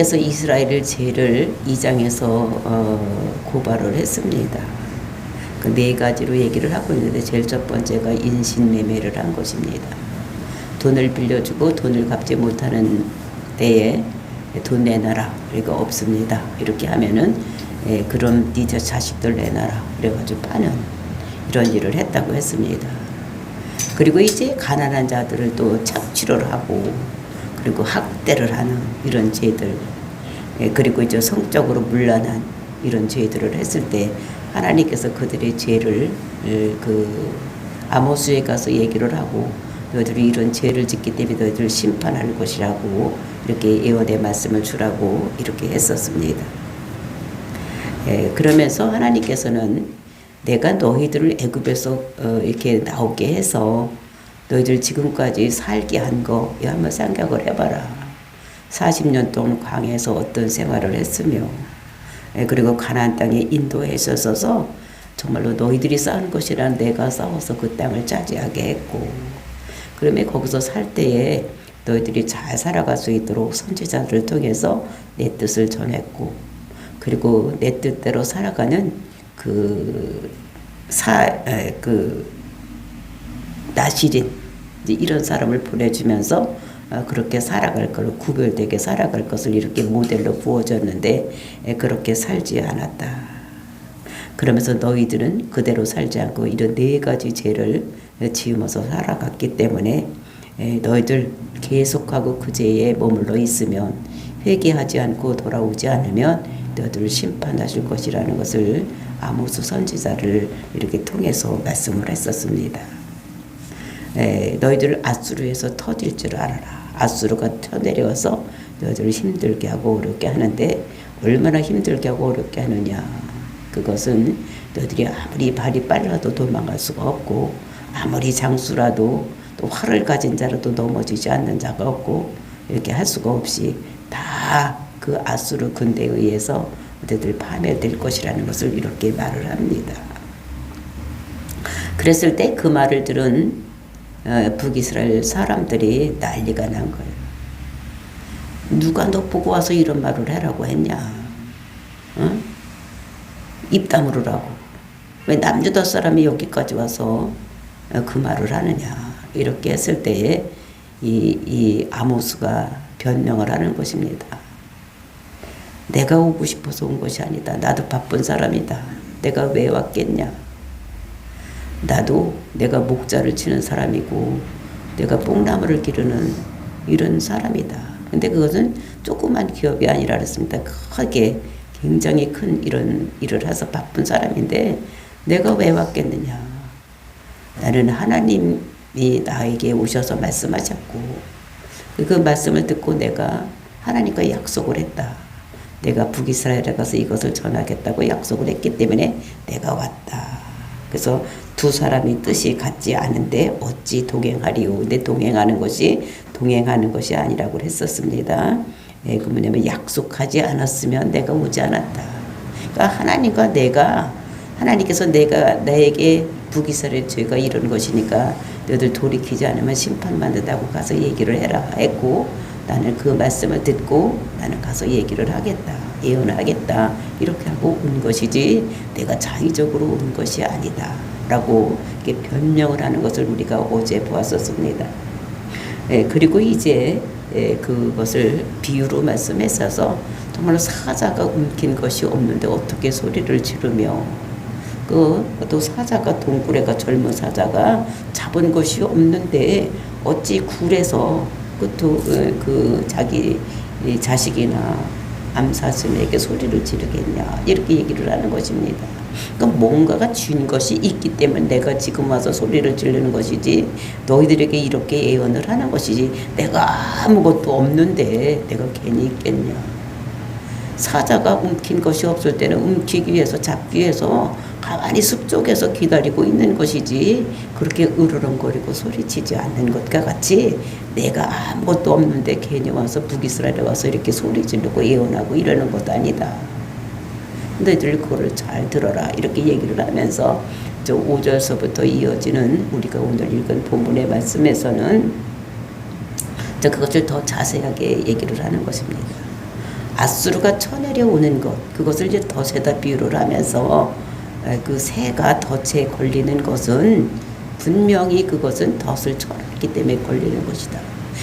그래서 이스라엘 죄를 2장에서 고발을 했습니다. 그 네 가지로 얘기를 하고 있는데 제일 첫 번째가 인신매매를 한 것입니다. 돈을 빌려주고 돈을 갚지 못하는 때에 돈 내놔라. 이거 없습니다. 이렇게 하면은 그럼 네 자식들 내놔라. 그래가지고 파는 이런 일을 했다고 했습니다. 그리고 이제 가난한 자들을 또 착취를 하고 그리고 학대를 하는 이런 죄들, 그리고 이제 성적으로 문란한 이런 죄들을 했을 때 하나님께서 그들의 죄를 아모스에 가서 얘기를 하고 너희들이 이런 죄를 짓기 때문에 너희들을 심판할 것이라고 이렇게 예언의 말씀을 주라고 이렇게 했었습니다. 그러면서 하나님께서는 내가 너희들을 애굽에서 이렇게 나오게 해서 너희들 지금까지 살게 한 거 한번 생각을 해봐라. 40년 동안 광야에서 어떤 생활을 했으며 그리고 가나안 땅에 인도해 있어서 정말로 너희들이 쌓은 것이라 내가 싸워서 그 땅을 차지하게 했고, 그러면 거기서 살 때에 너희들이 잘 살아갈 수 있도록 선지자들을 통해서 내 뜻을 전했고, 그리고 내 뜻대로 살아가는 나시린 이런 사람을 보내주면서 그렇게 살아갈 걸, 구별되게 살아갈 것을 이렇게 모델로 부어줬는데 그렇게 살지 않았다. 그러면서 너희들은 그대로 살지 않고 이런 네 가지 죄를 지으면서 살아갔기 때문에 너희들 계속하고 그 죄에 머물러 있으면, 회개하지 않고 돌아오지 않으면 너희들을 심판하실 것이라는 것을 아모스 선지자를 이렇게 통해서 말씀을 했었습니다. 너희들 아수르에서 터질 줄 알아라. 아수르가 쳐내려와서 너희들을 힘들게 하고 어렵게 하는데 얼마나 힘들게 하고 어렵게 하느냐. 그것은 너희들이 아무리 발이 빨라도 도망갈 수가 없고, 아무리 장수라도 또 활을 가진 자라도 넘어지지 않는 자가 없고, 이렇게 할 수가 없이 다 그 아수르 군대에 의해서 너희들 파멸될 것이라는 것을 이렇게 말을 합니다. 그랬을 때 그 말을 들은 북이스라엘 사람들이 난리가 난 거예요. 누가 너 보고 와서 이런 말을 하라고 했냐? 어? 입 다물으라고. 왜 남유다 사람이 여기까지 와서 그 말을 하느냐? 이렇게 했을 때에 이 아모스가 변명을 하는 것입니다. 내가 오고 싶어서 온 것이 아니다. 나도 바쁜 사람이다. 내가 왜 왔겠냐? 나도 내가 목자를 치는 사람이고 내가 뽕나무를 기르는 이런 사람이다. 근데 그것은 조그만 기업이 아니라 그랬습니다. 크게 굉장히 큰 이런 일을 해서 바쁜 사람인데 내가 왜 왔겠느냐. 나는 하나님이 나에게 오셔서 말씀하셨고 그 말씀을 듣고 내가 하나님과 약속을 했다. 내가 북이스라엘에 가서 이것을 전하겠다고 약속을 했기 때문에 내가 왔다. 그래서 두 사람이 뜻이 같지 않은데 어찌 동행하리오. 근데 동행하는 것이 아니라고 했었습니다. 그 뭐냐면 약속하지 않았으면 내가 오지 않았다. 그러니까 하나님께서 나에게 북이스라엘 죄가 이런 것이니까 너희들 돌이키지 않으면 심판받는다고 가서 얘기를 해라 했고, 나는 그 말씀을 듣고 나는 가서 얘기를 하겠다. 예언을 하겠다. 이렇게 하고 온 것이지 내가 자의적으로 온 것이 아니다. 라고 이렇게 변명을 하는 것을 우리가 어제 보았었습니다. 그리고 이제 그것을 비유로 말씀했어서 정말로 사자가 움킨 것이 없는데 어떻게 소리를 지르며, 또 사자가 동굴에가 젊은 사자가 잡은 것이 없는데 어찌 굴에서 그 자기 자식이나 암사슴에게 소리를 지르겠냐, 이렇게 얘기를 하는 것입니다. 그러니까 뭔가가 준 것이 있기 때문에 내가 지금 와서 소리를 지르는 것이지, 너희들에게 이렇게 예언을 하는 것이지, 내가 아무것도 없는데 내가 괜히 있겠냐. 사자가 움킨 것이 없을 때는 움키기 위해서, 잡기 위해서 가만히 숲속에서 기다리고 있는 것이지, 그렇게 으르렁거리고 소리치지 않는 것과 같이 내가 아무것도 없는데 괜히 와서 북이스라엘에 와서 이렇게 소리 지르고 예언하고 이러는 것도 아니다. 너희들 그거를 잘 들어라. 이렇게 얘기를 하면서 5절서부터 이어지는 우리가 오늘 읽은 본문의 말씀에서는 그것을 더 자세하게 얘기를 하는 것입니다. 앗수르가 쳐내려 오는 것, 그것을 이제 덫에다 비유를 하면서 그 새가 덫에 걸리는 것은 분명히 그것은 덫을 쳐냈기 때문에 걸리는 것이다.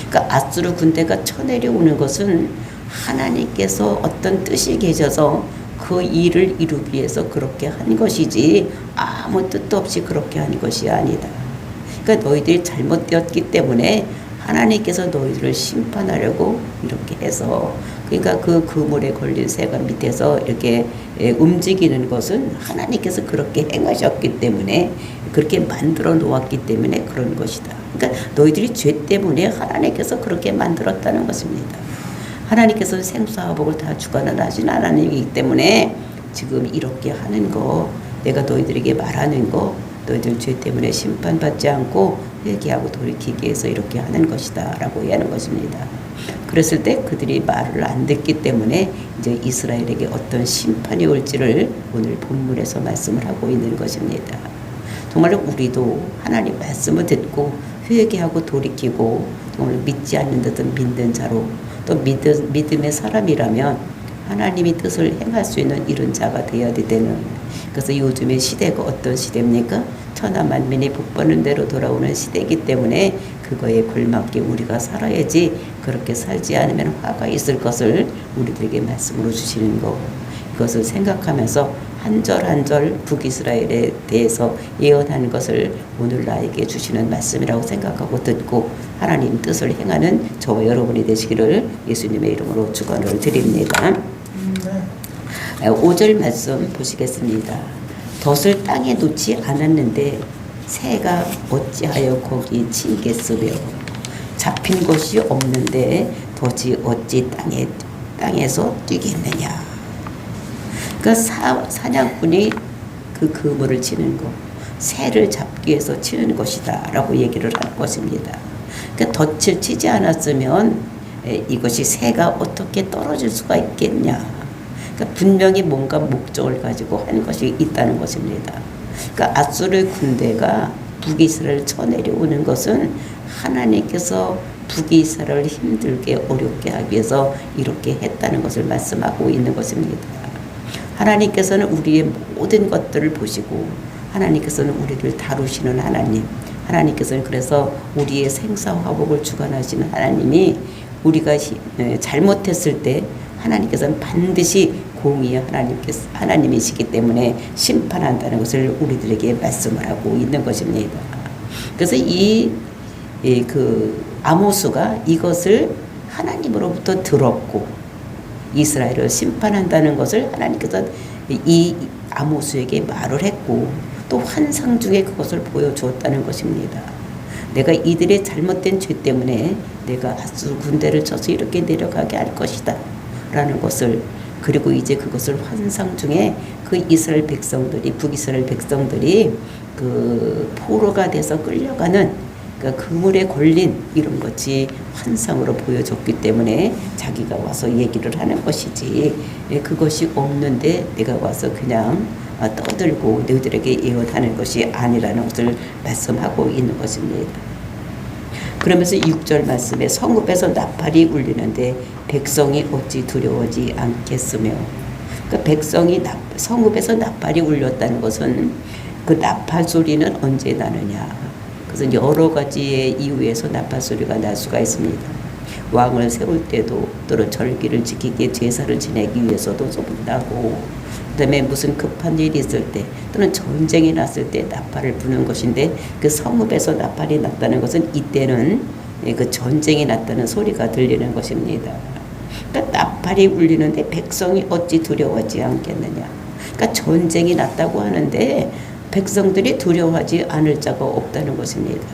그러니까 앗수르 군대가 쳐내려 오는 것은 하나님께서 어떤 뜻이 계셔서 그 일을 이루기 위해서 그렇게 한 것이지 아무 뜻도 없이 그렇게 한 것이 아니다. 그러니까 너희들이 잘못되었기 때문에 하나님께서 너희들을 심판하려고 이렇게 해서, 그러니까 그 그물에 걸린 새가 밑에서 이렇게 움직이는 것은 하나님께서 그렇게 행하셨기 때문에, 그렇게 만들어 놓았기 때문에 그런 것이다. 그러니까 너희들이 죄 때문에 하나님께서 그렇게 만들었다는 것입니다. 하나님께서 생사화복을 다 주관하신 하나님이기 때문에 지금 이렇게 하는 거, 내가 너희들에게 말하는 거, 너희들 죄 때문에 심판받지 않고 회개하고 돌이키기 위해서 이렇게 하는 것이다 라고 얘기하는 것입니다. 그랬을 때 그들이 말을 안 듣기 때문에 이제 이스라엘에게 어떤 심판이 올지를 오늘 본문에서 말씀을 하고 있는 것입니다. 정말로 우리도 하나님 말씀을 듣고 회개하고 돌이키고 정말 믿지 않는 듯은 믿는 자로, 또 믿음의 사람이라면 하나님의 뜻을 행할 수 있는 이런 자가 되어야 되는, 그래서 요즘의 시대가 어떤 시대입니까? 천하 만민이 복받는 대로 돌아오는 시대이기 때문에 그거에 걸맞게 우리가 살아야지, 그렇게 살지 않으면 화가 있을 것을 우리들에게 말씀으로 주시는 거, 이것을 생각하면서 한 절 한 절 북이스라엘에 대해서 예언하는 것을 오늘 나에게 주시는 말씀이라고 생각하고 듣고 하나님 뜻을 행하는 저와 여러분이 되시기를 예수님의 이름으로 축원을 드립니다. 5절 말씀 보시겠습니다. 덫을 땅에 놓지 않았는데 새가 어찌하여 거기 치겠으며, 잡힌 것이 없는데 덫이 어찌 땅에서 뛰겠느냐. 그러니까 사냥꾼이 그 그물을 치는 것, 새를 잡기 위해서 치는 것이다 라고 얘기를 할 것입니다. 그러니까 덫을 치지 않았으면 이것이 새가 어떻게 떨어질 수가 있겠냐. 그러니까 분명히 뭔가 목적을 가지고 한 것이 있다는 것입니다. 그러니까 앗수르 군대가 북이스라엘을 쳐내려오는 것은 하나님께서 북이스라엘을 힘들게 어렵게 하기 위해서 이렇게 했다는 것을 말씀하고 있는 것입니다. 하나님께서는 우리의 모든 것들을 보시고 하나님께서는 우리를 다루시는 하나님, 하나님께서는 그래서 우리의 생사화복을 주관하시는 하나님이, 우리가 잘못했을 때 하나님께서는 반드시 공의의 하나님이시기 때문에 심판한다는 것을 우리들에게 말씀을 하고 있는 것입니다. 그래서 그 아모스가 이것을 하나님으로부터 들었고 이스라엘을 심판한다는 것을 하나님께서 이 아모스에게 말을 했고, 또 환상 중에 그것을 보여주었다는 것입니다. 내가 이들의 잘못된 죄 때문에 내가 앗수르 군대를 쳐서 이렇게 내려가게 할 것이다 라는 것을, 그리고 이제 그것을 환상 중에 그 이스라엘 백성들이, 북이스라엘 백성들이 그 포로가 돼서 끌려가는, 그러니까 그물에 걸린 이런 것이 환상으로 보여줬기 때문에 자기가 와서 얘기를 하는 것이지, 그것이 없는데 내가 와서 그냥 떠들고 너희들에게 예언하는 것이 아니라는 것을 말씀하고 있는 것입니다. 그러면서 6절 말씀에 성읍에서 나팔이 울리는데 백성이 어찌 두려워하지 않겠으며, 그러니까 백성이 성읍에서 나팔이 울렸다는 것은 그 나팔 소리는 언제 나느냐. 그래서 여러 가지의 이유에서 나팔 소리가 날 수가 있습니다. 왕을 세울 때도, 또는 절기를 지키기, 제사를 지내기 위해서도 나고, 그다음에 무슨 급한 일이 있을 때, 또는 전쟁이 났을 때 나팔을 부는 것인데, 그 성읍에서 나팔이 났다는 것은 이때는 그 전쟁이 났다는 소리가 들리는 것입니다. 그러니까 나팔이 울리는데 백성이 어찌 두려워하지 않겠느냐. 그러니까 전쟁이 났다고 하는데 백성들이 두려워하지 않을 자가 없다는 것입니다.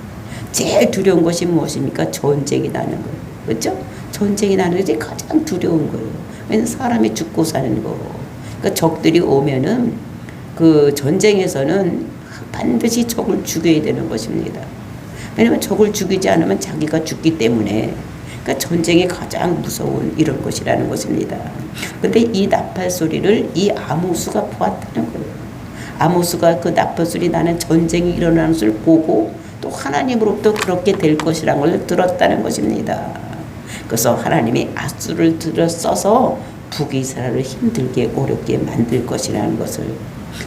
제일 두려운 것이 무엇입니까? 전쟁이 나는 거예요. 그렇죠? 전쟁이 나는 것이 가장 두려운 거예요. 왜냐하면 사람이 죽고 사는 거고. 그러니까 적들이 오면은 그 전쟁에서는 반드시 적을 죽여야 되는 것입니다. 왜냐하면 적을 죽이지 않으면 자기가 죽기 때문에. 그러니까 전쟁이 가장 무서운 이런 것이라는 것입니다. 그런데 이 나팔 소리를 이 아모스가 보았다는 거예요. 아모스가 그 나팔 소리 나는 전쟁이 일어나는 것을 보고 또 하나님으로부터 그렇게 될 것이라는 걸 들었다는 것입니다. 그래서 하나님이 앗수를 들어 써서 북이스라엘을 힘들게 어렵게 만들 것이라는 것을.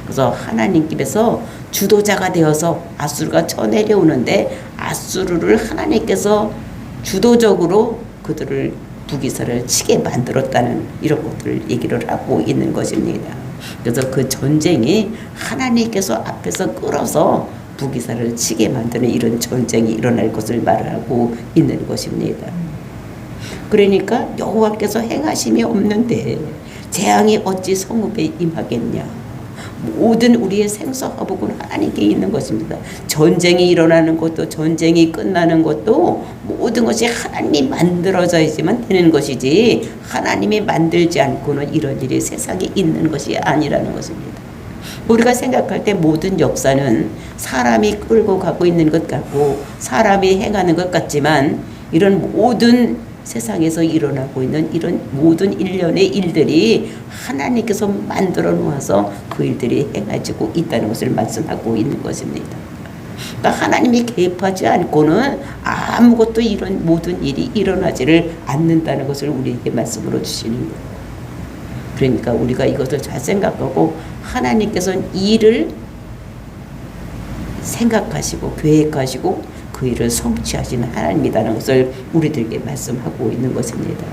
그래서 하나님께서 주도자가 되어서 아수르가 쳐내려오는데 아수르를 하나님께서 주도적으로 그들을 북이스라엘을 치게 만들었다는 이런 것들을 얘기를 하고 있는 것입니다. 그래서 그 전쟁이 하나님께서 앞에서 끌어서 북이스라엘을 치게 만드는 이런 전쟁이 일어날 것을 말하고 있는 것입니다. 그러니까 여호와께서 행하심이 없는데 재앙이 어찌 성읍에 임하겠냐. 모든 우리의 생사화복은 하나님께 있는 것입니다. 전쟁이 일어나는 것도 전쟁이 끝나는 것도 모든 것이 하나님이 만들어져야지만 되는 것이지 하나님이 만들지 않고는 이런 일이 세상에 있는 것이 아니라는 것입니다. 우리가 생각할 때 모든 역사는 사람이 끌고 가고 있는 것 같고 사람이 행하는 것 같지만 이런 모든 세상에서 일어나고 있는 이런 모든 일련의 일들이 하나님께서 만들어 놓아서 그 일들이 행해지고 있다는 것을 말씀하고 있는 것입니다. 그러니까 하나님이 개입하지 않고는 아무것도 이런 모든 일이 일어나지를 않는다는 것을 우리에게 말씀으로 주시는 거예요. 그러니까 우리가 이것을 잘 생각하고 하나님께서는 일을 생각하시고 계획하시고 그 일을 성취하시는 하나님이라는 것을 우리들에게 말씀하고 있는 것입니다.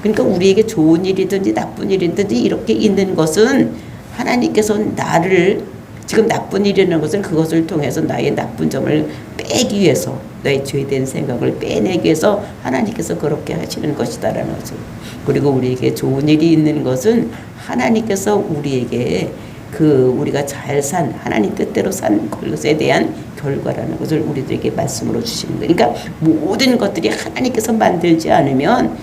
그러니까 우리에게 좋은 일이든지 나쁜 일이든지 이렇게 있는 것은 하나님께서 나를 지금 나쁜 일이라는 것은 그것을 통해서 나의 나쁜 점을 빼기 위해서 나의 죄된 생각을 빼내기 위해서 하나님께서 그렇게 하시는 것이다라는 것을. 그리고 우리에게 좋은 일이 있는 것은 하나님께서 우리에게 우리가 잘 산 하나님 뜻대로 산 것에 대한 결과라는 것을 우리들에게 말씀으로 주시는 거예요. 그러니까 모든 것들이 하나님께서 만들지 않으면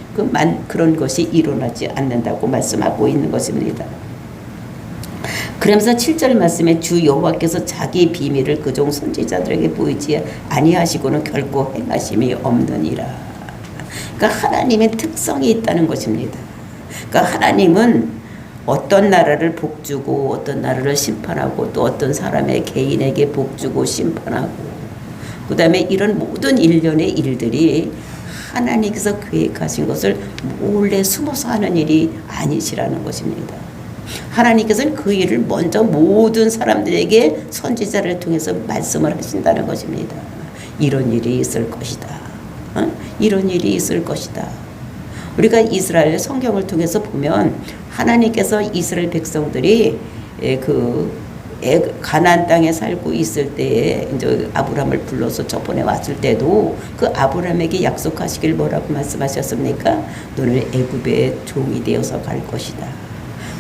그런 것이 일어나지 않는다고 말씀하고 있는 것입니다. 그러면서 7절 말씀에 주 여호와께서 자기 비밀을 그종 선지자들에게 보이지 아니하시고는 결코 행하심이 없느니라. 그러니까 하나님의 특성이 있다는 것입니다. 그러니까 하나님은 어떤 나라를 복주고 어떤 나라를 심판하고 또 어떤 사람의 개인에게 복주고 심판하고 그 다음에 이런 모든 일련의 일들이 하나님께서 계획하신 것을 몰래 숨어서 하는 일이 아니시라는 것입니다. 하나님께서는 그 일을 먼저 모든 사람들에게 선지자를 통해서 말씀을 하신다는 것입니다. 이런 일이 있을 것이다. 이런 일이 있을 것이다. 우리가 이스라엘 성경을 통해서 보면 하나님께서 이스라엘 백성들이 가나안 땅에 살고 있을 때에 이제 아브라함을 불러서 저번에 왔을 때도 그 아브라함에게 약속하시길 뭐라고 말씀하셨습니까? 너는 애굽의 종이 되어서 갈 것이다.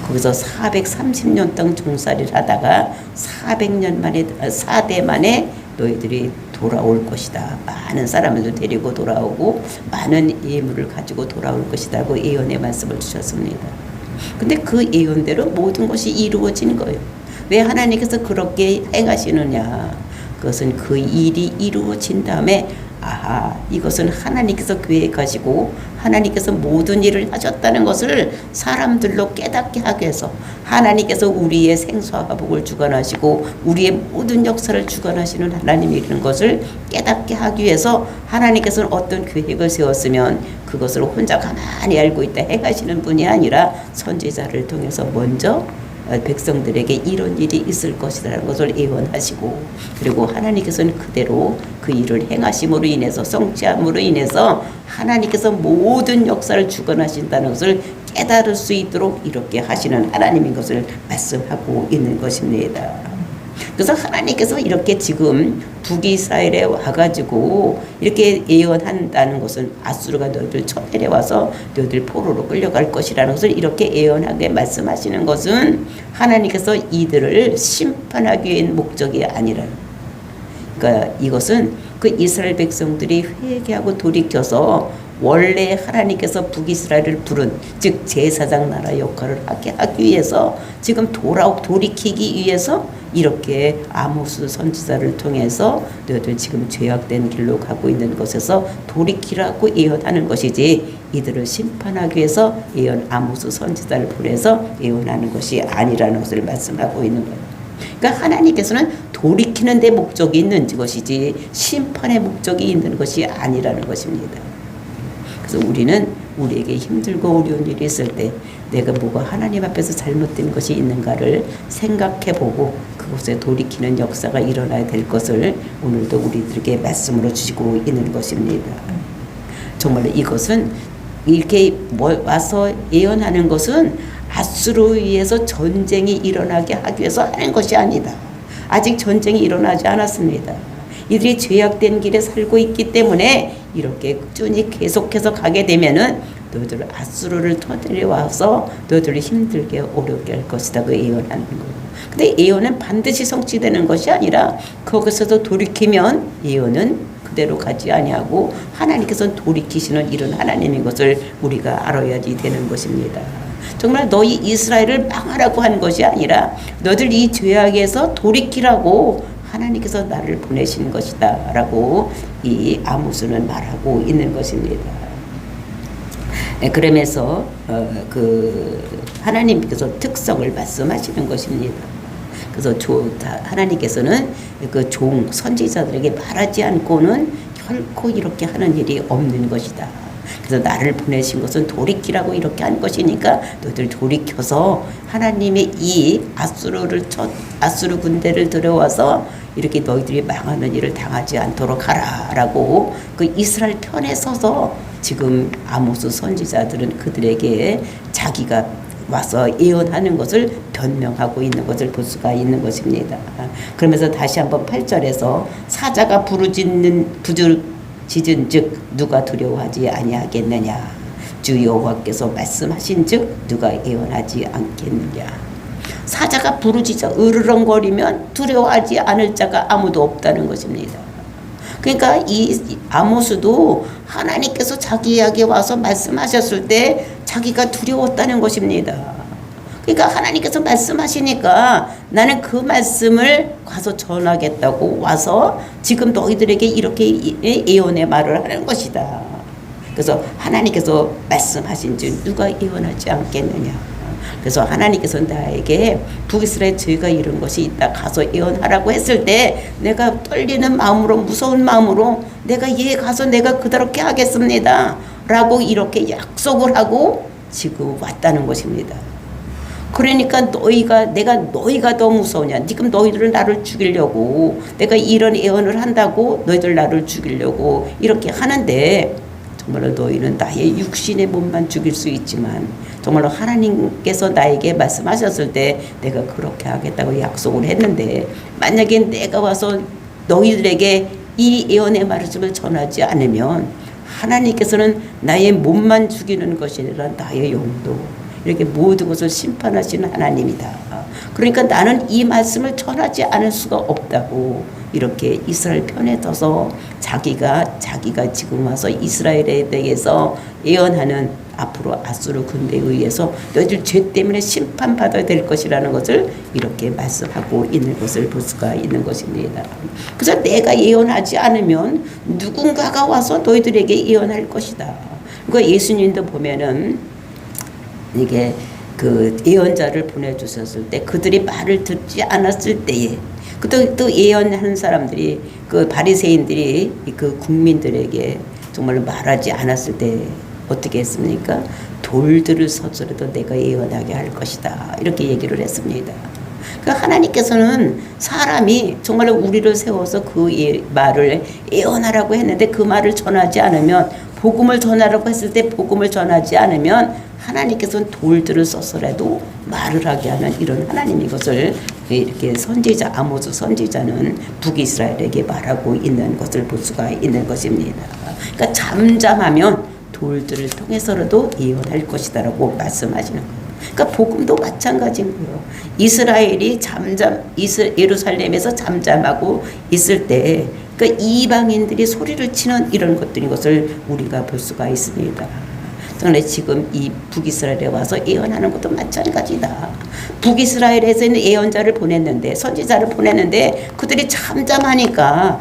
거기서 430년 동안 종살이를 하다가 4대 만에 너희들이 돌아올 것이다. 많은 사람을 데리고 돌아오고 많은 예물을 가지고 돌아올 것이라고 예언의 말씀을 주셨습니다. 근데 그 예언대로 모든 것이 이루어진 거예요. 왜 하나님께서 그렇게 행하시느냐? 그것은 그 일이 이루어진 다음에 이것은 하나님께서 계획하시고 하나님께서 모든 일을 하셨다는 것을 사람들로 깨닫게 하기 위해서 하나님께서 우리의 생사와 복을 주관하시고 우리의 모든 역사를 주관하시는 하나님이라는 것을 깨닫게 하기 위해서 하나님께서는 어떤 계획을 세웠으면 그것을 혼자 가만히 알고 있다 행하시는 분이 아니라 선지자를 통해서 먼저 백성들에게 이런 일이 있을 것이라는 것을 예언하시고 그리고 하나님께서는 그대로 그 일을 행하심으로 인해서 성취함으로 인해서 하나님께서 모든 역사를 주관하신다는 것을 깨달을 수 있도록 이렇게 하시는 하나님인 것을 말씀하고 있는 것입니다. 그래서 하나님께서 이렇게 지금 북이스라엘에 와가지고 이렇게 예언한다는 것은 아수르가 너희들 쳐내려와서 너희들 포로로 끌려갈 것이라는 것을 이렇게 예언하게 말씀하시는 것은 하나님께서 이들을 심판하기 위한 목적이 아니라 그러니까 이것은 그 이스라엘 백성들이 회개하고 돌이켜서 원래 하나님께서 북이스라엘을 부른 즉 제사장 나라 역할을 하기 위해서 지금 돌이키기 위해서 이렇게 아모스 선지자를 통해서 너희들 지금 죄악된 길로 가고 있는 것에서 돌이키라고 예언하는 것이지 이들을 심판하기 위해서 아모스 선지자를 보내서 예언하는 것이 아니라는 것을 말씀하고 있는 거예요. 그러니까 하나님께서는 돌이키는 데 목적이 있는 것이지 심판의 목적이 있는 것이 아니라는 것입니다. 그래서 우리는 우리에게 힘들고 어려운 일이 있을 때 내가 뭐가 하나님 앞에서 잘못된 것이 있는가를 생각해보고 그곳에 돌이키는 역사가 일어나야 될 것을 오늘도 우리들에게 말씀으로 주시고 있는 것입니다. 정말 이것은 이렇게 와서 예언하는 것은 아수르에 의해서 전쟁이 일어나게 하기 위해서 하는 것이 아니다. 아직 전쟁이 일어나지 않았습니다. 이들이 죄악된 길에 살고 있기 때문에 이렇게 꾸준히 계속해서 가게 되면은 너희들 아수르를 터뜨려 와서 너희들을 힘들게 어렵게 할 것이다. 그 예언하는 거. 근데 예언은 반드시 성취되는 것이 아니라 거기서도 돌이키면 예언은 그대로 가지 아니하고 하나님께서 돌이키시는 이런 하나님인 것을 우리가 알아야지 되는 것입니다. 정말 너희 이스라엘을 망하라고 한 것이 아니라 너희들 이 죄악에서 돌이키라고 하나님께서 나를 보내신 것이다 라고 이 아모스는 말하고 있는 것입니다. 그러면서 하나님께서 특성을 말씀하시는 것입니다. 그래서 하나님께서는 그 선지자들에게 말하지 않고는 결코 이렇게 하는 일이 없는 것이다. 그래서 나를 보내신 것은 돌이키라고 이렇게 한 것이니까 너희들 돌이켜서 하나님의 이 아수르 군대를 들여와서 이렇게 너희들이 망하는 일을 당하지 않도록 하라라고 그 이스라엘 편에 서서 지금 아모스 선지자들은 그들에게 자기가 와서 예언하는 것을 변명하고 있는 것을 볼 수가 있는 것입니다. 그러면서 다시 한번 8절에서 사자가 부르짖은즉 누가 두려워하지 아니하겠느냐. 주 여호와께서 말씀하신즉 누가 예언하지 않겠느냐. 사자가 부르짖어 으르렁거리면 두려워하지 않을 자가 아무도 없다는 것입니다. 그러니까 이 아모스도 하나님께서 자기에게 와서 말씀하셨을 때 자기가 두려웠다는 것입니다. 그러니까 하나님께서 말씀하시니까 나는 그 말씀을 가서 전하겠다고 와서 지금 너희들에게 이렇게 예언의 말을 하는 것이다. 그래서 하나님께서 말씀하신 줄 누가 예언하지 않겠느냐. 그래서 하나님께서 나에게 북이스라엘 죄가 이런 것이 있다 가서 예언하라고 했을 때 내가 떨리는 마음으로 무서운 마음으로 내가 가서 내가 그렇게 하겠습니다 라고 이렇게 약속을 하고 지금 왔다는 것입니다. 그러니까 너희가 더 무서우냐. 지금 너희들은 나를 죽이려고 내가 이런 예언을 한다고 너희들 나를 죽이려고 이렇게 하는데 정말로 너희는 나의 육신의 몸만 죽일 수 있지만 정말로 하나님께서 나에게 말씀하셨을 때 내가 그렇게 하겠다고 약속을 했는데 만약에 내가 와서 너희들에게 이 예언의 말씀을 전하지 않으면 하나님께서는 나의 몸만 죽이는 것이 아니라 나의 영도 이렇게 모든 것을 심판하시는 하나님이다. 그러니까 나는 이 말씀을 전하지 않을 수가 없다고 이렇게 이스라엘 편에 서서 자기가 지금 와서 이스라엘에 대해서 예언하는 앞으로 아수르 군대에 의해서 너희들 죄 때문에 심판받아야 될 것이라는 것을 이렇게 말씀하고 있는 것을 볼 수가 있는 것입니다. 그래서 내가 예언하지 않으면 누군가가 와서 너희들에게 예언할 것이다. 그러니까 예수님도 보면은 이게 그 예언자를 보내주셨을 때 그들이 말을 듣지 않았을 때에 또 예언하는 사람들이 그 바리새인들이 그 국민들에게 정말로 말하지 않았을 때 어떻게 했습니까? 돌들을 서서라도 내가 예언하게 할 것이다 이렇게 얘기를 했습니다. 그러니까 하나님께서는 사람이 정말로 우리를 세워서 그 말을 예언하라고 했는데 그 말을 전하지 않으면 복음을 전하라고 했을 때 복음을 전하지 않으면 하나님께서는 돌들을 써서라도 말을 하게 하는 이런 하나님의 것을 이렇게 선지자 아모스 선지자는 북이스라엘에게 말하고 있는 것을 볼 수가 있는 것입니다. 그러니까 잠잠하면 돌들을 통해서라도 예언할 것이다라고 말씀하시는 거예요. 그러니까 복음도 마찬가지인 거예요. 이스라엘이 예루살렘에서 잠잠하고 있을 때 그 이방인들이 소리를 치는 이런 것을 우리가 볼 수가 있습니다. 그런데 지금 이 북이스라엘에 와서 예언하는 것도 마찬가지다. 북이스라엘에서는 예언자를 보냈는데 선지자를 보냈는데 그들이 잠잠하니까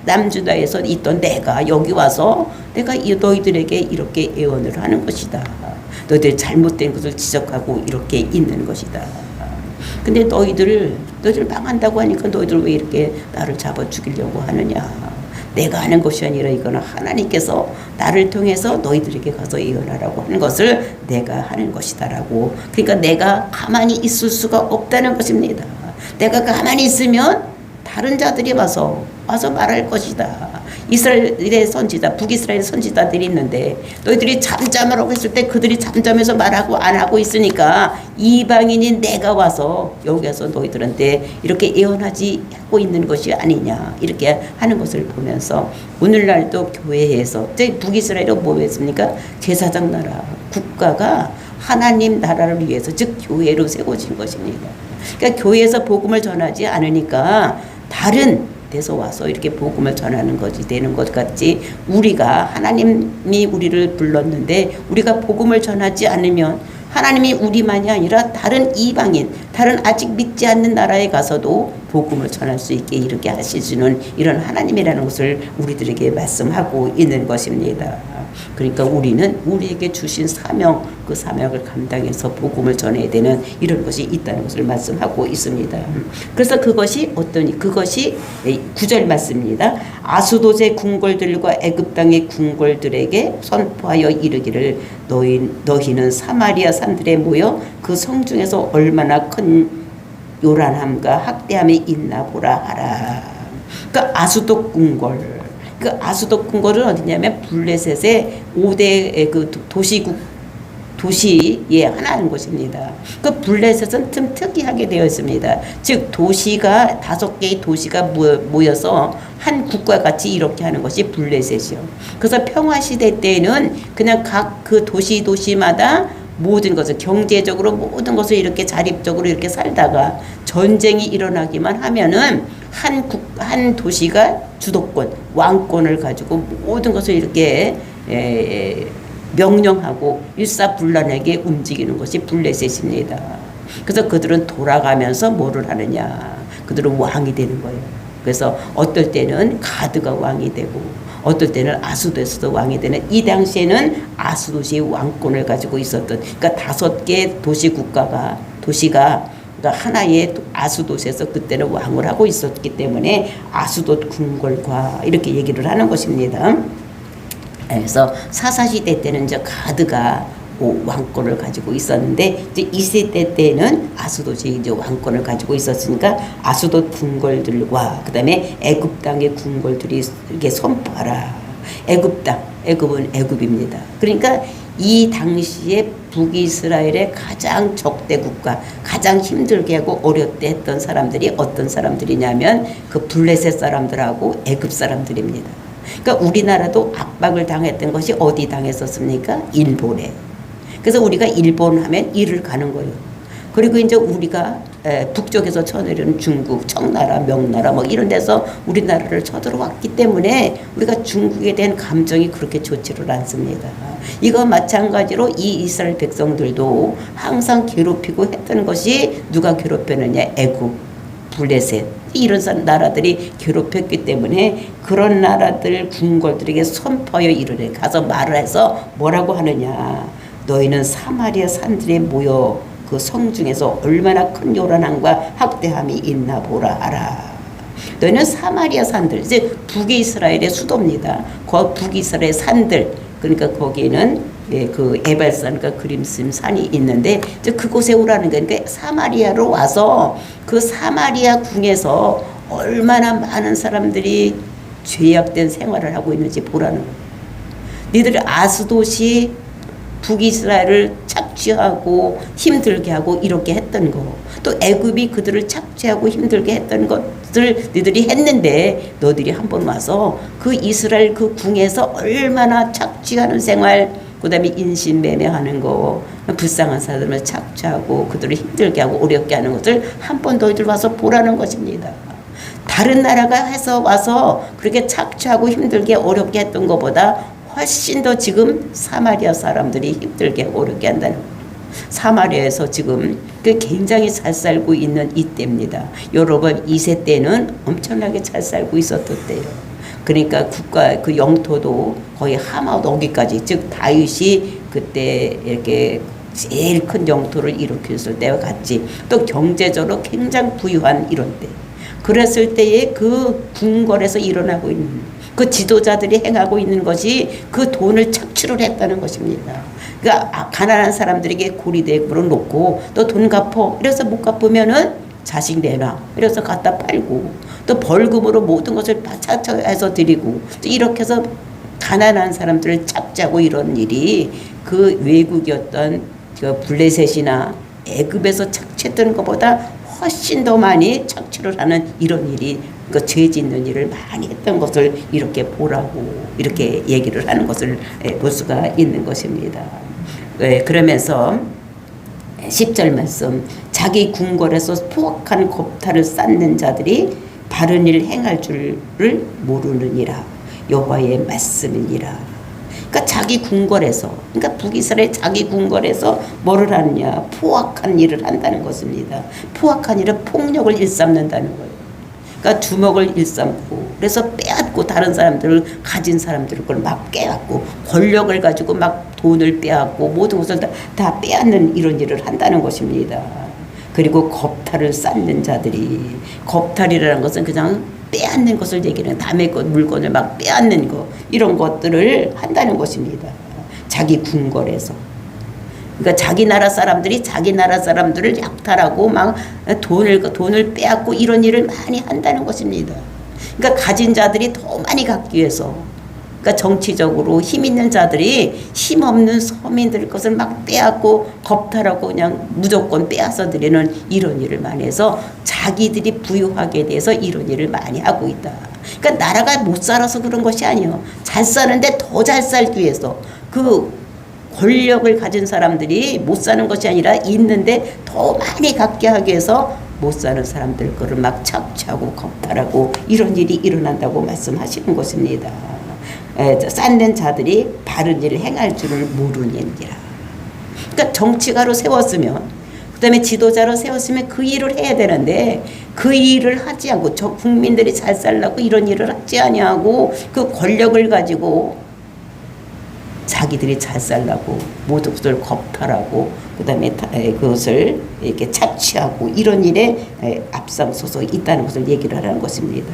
남주다에서 있던 내가 여기 와서 내가 너희들에게 이렇게 예언을 하는 것이다. 너희들 잘못된 것을 지적하고 이렇게 있는 것이다. 근데 너희들 망한다고 하니까 너희들 왜 이렇게 나를 잡아 죽이려고 하느냐. 내가 하는 것이 아니라 이거는 하나님께서 나를 통해서 너희들에게 가서 예언하라고 하는 것을 내가 하는 것이다라고. 그러니까 내가 가만히 있을 수가 없다는 것입니다. 내가 가만히 있으면 다른 자들이 와서 말할 것이다. 이스라엘의 선지자, 북이스라엘 선지자들이 있는데 너희들이 잠잠하라고 했을 때 그들이 잠잠해서 말하고 안 하고 있으니까 이방인인 내가 와서 여기에서 너희들한테 이렇게 예언하지 하고 있는 것이 아니냐 이렇게 하는 것을 보면서 오늘날도 교회에서 북이스라엘은 뭐 했습니까? 제사장 나라 국가가 하나님 나라를 위해서 즉 교회로 세워진 것입니다. 그러니까 교회에서 복음을 전하지 않으니까 다른 데서 와서 이렇게 복음을 전하는 것이 되는 것 같지, 우리가 하나님이 우리를 불렀는데 우리가 복음을 전하지 않으면 하나님이 우리만이 아니라 다른 이방인, 다른 아직 믿지 않는 나라에 가서도 복음을 전할 수 있게 이렇게 하시는 이런 하나님이라는 것을 우리들에게 말씀하고 있는 것입니다. 그러니까 우리는 우리에게 주신 사명, 그 사명을 감당해서 복음을 전해야 되는 이런 것이 있다는 것을 말씀하고 있습니다. 그래서 그것이 그것이 9절 말씀입니다. 아수돗의 궁궐들과 애굽 땅의 궁궐들에게 선포하여 이르기를 너희는 사마리아 산들에 모여 그 성중에서 얼마나 큰 요란함과 학대함이 있나 보라 하라. 그러니까 아수돗 궁궐. 그 아수돗 궁궐은 어디냐면 블레셋의 5대 그 도시의 하나인 곳입니다. 그 블레셋은 좀 특이하게 되어 있습니다. 즉 도시가 5개의 도시가 모여서 한 국가 같이 이렇게 하는 것이 블레셋이요. 그래서 평화 시대 때는 그냥 각 그 도시마다 모든 것을 경제적으로 모든 것을 이렇게 자립적으로 이렇게 살다가 전쟁이 일어나기만 하면은 한 도시가 주도권, 왕권을 가지고 모든 것을 이렇게 명령하고 일사불란하게 움직이는 것이 블레셋입니다. 그래서 그들은 돌아가면서 뭐를 하느냐? 그들은 왕이 되는 거예요. 그래서 어떨 때는 가드가 왕이 되고 어떨 때는 아수도에서도 왕이 되는, 이 당시에는 아수도시 왕권을 가지고 있었던, 그러니까 5개 도시가 그러니까 하나의 아수도시에서 그때는 왕을 하고 있었기 때문에 아수돗 궁궐과 이렇게 얘기를 하는 것입니다. 그래서 사사시대 때는 이제 가드가 왕권을 가지고 있었는데 이제 2세대 때는 아수도시 이제 왕권을 가지고 있었으니까 아수돗 궁궐들과 그다음에 애굽 땅의 궁궐들이 이렇게 선포하라. 애굽은 애굽입니다. 그러니까 이 당시에 북이스라엘의 가장 적대 국가, 가장 힘들게 하고 어렵게 했던 사람들이 어떤 사람들이냐면 그 블레셋 사람들하고 애굽 사람들입니다. 그러니까 우리나라도 압박을 당했던 것이 어디 당했었습니까? 일본에. 그래서 우리가 일본 하면 이를 가는 거예요. 그리고 이제 우리가 북쪽에서 쳐내려는 중국, 청나라, 명나라 뭐 이런 데서 우리나라를 쳐들어왔기 때문에 우리가 중국에 대한 감정이 그렇게 좋지를 않습니다. 이거 마찬가지로 이 이스라엘 백성들도 항상 괴롭히고 했던 것이 누가 괴롭혔느냐? 애굽, 블레셋 이런 나라들이 괴롭혔기 때문에 그런 나라들 궁궐들에게 선포하여 이르래. 가서 말을 해서 뭐라고 하느냐? 너희는 사마리아 산들에 모여 그 성중에서 얼마나 큰 요란함과 학대함이 있나 보라 하라. 너희는 사마리아 산들, 이제 북이스라엘의 수도입니다. 그 북이스라엘 산들, 그러니까 거기에는 그 에발산, 그러니까 그림심 산이 있는데 이제 그곳에 오라는 거니까 사마리아로 와서 그 사마리아 궁에서 얼마나 많은 사람들이 죄악된 생활을 하고 있는지 보라는 거예요. 니들이 아스돗이 북이스라엘을 착취하고 힘들게 하고 이렇게 했던 거, 또 애굽이 그들을 착취하고 힘들게 했던 것을 너희들이 했는데 너희들이 한번 와서 그 이스라엘 그 궁에서 얼마나 착취하는 생활, 그 다음에 인신매매하는 거, 불쌍한 사람을 착취하고 그들을 힘들게 하고 어렵게 하는 것을 한번 너희들 와서 보라는 것입니다. 다른 나라가 해서 와서 그렇게 착취하고 힘들게 어렵게 했던 것보다 훨씬 더 지금 사마리아 사람들이 힘들게 어렵게 한다는 거예요. 사마리아에서 지금 굉장히 잘 살고 있는 이때입니다. 여러분 2세 때는 엄청나게 잘 살고 있었던 때예요. 그러니까 국가 그 영토도 거의 하마 너기까지, 즉 다윗이 그때 이렇게 제일 큰 영토를 일으켰을 때와 같이 또 경제적으로 굉장히 부유한 이런 때, 그랬을 때에 그 궁궐에서 일어나고 있는 그 지도자들이 행하고 있는 것이 그 돈을 착취를 했다는 것입니다. 그러니까 가난한 사람들에게 고리대금으로 놓고 또 돈 갚어. 이래서 못 갚으면은 자식 내놔. 이래서 갖다 팔고 또 벌금으로 모든 것을 다 착취해서 드리고 이렇게 해서 가난한 사람들을 착취하고 이런 일이 그 외국이었던 그 블레셋이나 애굽에서 착취했던 것보다 훨씬 더 많이 착취를 하는 이런 일이 그 죄 짓는 일을 많이 했던 것을 이렇게 보라고 이렇게 얘기를 하는 것을 볼 수가 있는 것입니다. 그러면서 10절 말씀 자기 궁궐에서 포악한 겁탈을 쌓는 자들이 바른 일 행할 줄을 모르느니라. 여호와의 말씀이니라. 그러니까 자기 궁궐에서 그러니까 북이스라엘 자기 궁궐에서 뭐를 하느냐 포악한 일을 한다는 것입니다. 포악한 일은 폭력을 일삼는다는 거예요. 그러니까 주먹을 일삼고 그래서 빼앗고 다른 사람들을 가진 사람들을 걸 막 빼앗고 권력을 가지고 막 돈을 빼앗고 모든 것을 다 빼앗는 이런 일을 한다는 것입니다. 그리고 겁탈을 쌓는 자들이 겁탈이라는 것은 그냥 빼앗는 것을 얘기하는 남의 것 물건을 막 빼앗는 거 이런 것들을 한다는 것입니다. 자기 궁궐에서 그러니까 자기 나라 사람들이 자기 나라 사람들을 약탈하고 막 돈을 빼앗고 이런 일을 많이 한다는 것입니다. 그러니까 가진 자들이 더 많이 갖기 위해서 그러니까 정치적으로 힘 있는 자들이 힘 없는 서민들 것을 막 빼앗고 겁탈하고 그냥 무조건 빼앗아 드리는 이런 일을 많이 해서 자기들이 부유하게 돼서 이런 일을 많이 하고 있다. 그러니까 나라가 못 살아서 그런 것이 아니에요. 잘 사는데 더 잘 살기 위해서 그 권력을 가진 사람들이 못 사는 것이 아니라 있는데 더 많이 갖게 하기 위해서 못 사는 사람들 거를 막 착취하고 겁탈하고 이런 일이 일어난다고 말씀하시는 것입니다. 쌓는 자들이 바른 일을 행할 줄을 모르느니라. 그러니까 정치가로 세웠으면 그 다음에 지도자로 세웠으면 그 일을 해야 되는데 그 일을 하지 않고 저 국민들이 잘 살라고 이런 일을 하지 아니하고 그 권력을 가지고 자기들이 잘 살라고 모든 것을 겁탈하고 그 다음에 그것을 이렇게 착취하고 이런 일에 앞장서서 있다는 것을 얘기를 하는 것입니다.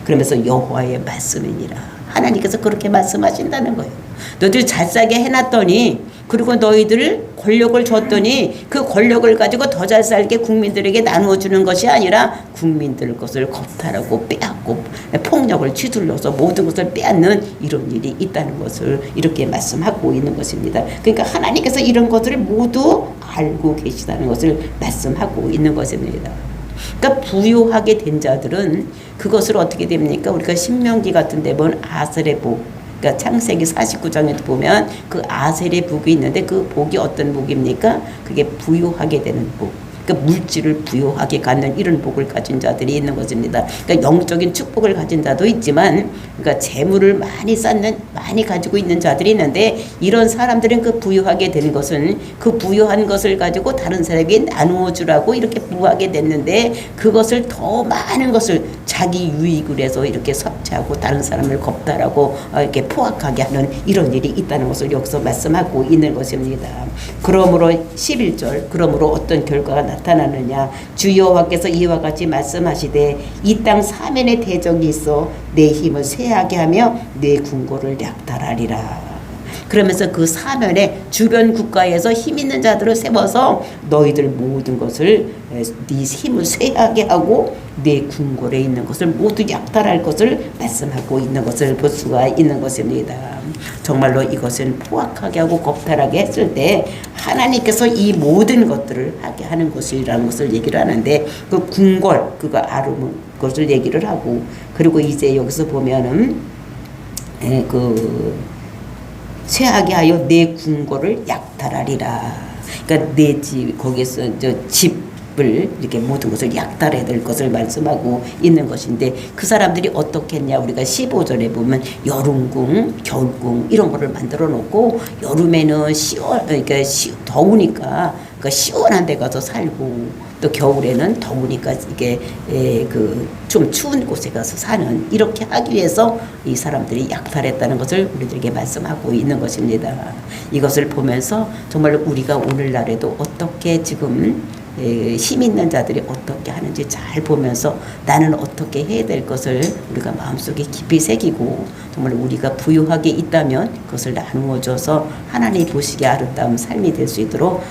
그러면서 여호와의 말씀이니라. 하나님께서 그렇게 말씀하신다는 거예요. 너희들 잘 살게 해놨더니 그리고 너희들 권력을 줬더니 그 권력을 가지고 더 잘 살게 국민들에게 나누어 주는 것이 아니라 국민들 것을 겁탈하고 빼앗고 폭력을 휘둘러서 모든 것을 빼앗는 이런 일이 있다는 것을 이렇게 말씀하고 있는 것입니다. 그러니까 하나님께서 이런 것들을 모두 알고 계시다는 것을 말씀하고 있는 것입니다. 그러니까 부유하게 된 자들은 그것을 어떻게 됩니까? 우리가 신명기 같은 데 보면 아셀의 복, 그러니까 창세기 49장에도 보면 그 아셀의 복이 있는데 그 복이 어떤 복입니까? 그게 부유하게 되는 복. 그러니까 물질을 부유하게 갖는 이런 복을 가진 자들이 있는 것입니다. 그러니까 영적인 축복을 가진 자도 있지만, 그러니까 재물을 많이 쌓는, 많이 가지고 있는 자들이 있는데, 이런 사람들은 그 부유하게 된 것은 그 부유한 것을 가지고 다른 사람에게 나누어 주라고 이렇게 부하게 됐는데, 그것을 더 많은 것을 자기 유익을 해서 이렇게 섭취하고 다른 사람을 겁탈하고 이렇게 포악하게 하는 이런 일이 있다는 것을 여기서 말씀하고 있는 것입니다. 그러므로 11절, 그러므로 어떤 결과가 나타나느냐, 주 여호와께서 이와 같이 말씀하시되 이 땅 사면에 대적이 있어 내 힘을 쇠하게 하며 내 궁궐을 약탈하리라. 그러면서 그 사면에 주변 국가에서 힘 있는 자들을 세워서 너희들 모든 것을 네 힘을 쇠하게 하고 내 궁궐에 있는 것을 모두 약탈할 것을 말씀하고 있는 것을 볼 수가 있는 것입니다. 정말로 이것은 포악하게 하고 겁탈하게 했을 때 하나님께서 이 모든 것들을 하게 하는 것이라는 것을 얘기를 하는데, 그 궁궐 그거 아르는 것을 얘기를 하고, 그리고 이제 여기서 보면은 쇠하게 하여 내 궁궐을 약탈하리라. 그러니까 내 집, 거기서 집을 이렇게 모든 것을 약탈해야 될 것을 말씀하고 있는 것인데, 그 사람들이 어떻게 했냐, 우리가 15절에 보면 여름궁, 겨울궁 이런 거를 만들어 놓고 여름에는 그러니까 더우니까 그 시원한 데 가서 살고, 또 겨울에는 더우니까 이게 좀 추운 곳에 가서 사는, 이렇게 하기 위해서 이 사람들이 약탈했다는 것을 우리들에게 말씀하고 있는 것입니다. 이것을 보면서 정말 우리가 오늘날에도 어떻게 지금 힘 있는 자들이 어떻게 하는지 잘 보면서 나는 어떻게 해야 될 것을 우리가 마음속에 깊이 새기고 정말 우리가 부유하게 있다면 그것을 나누어 줘서 하나님 보시기에 아름다운 삶이 될 수 있도록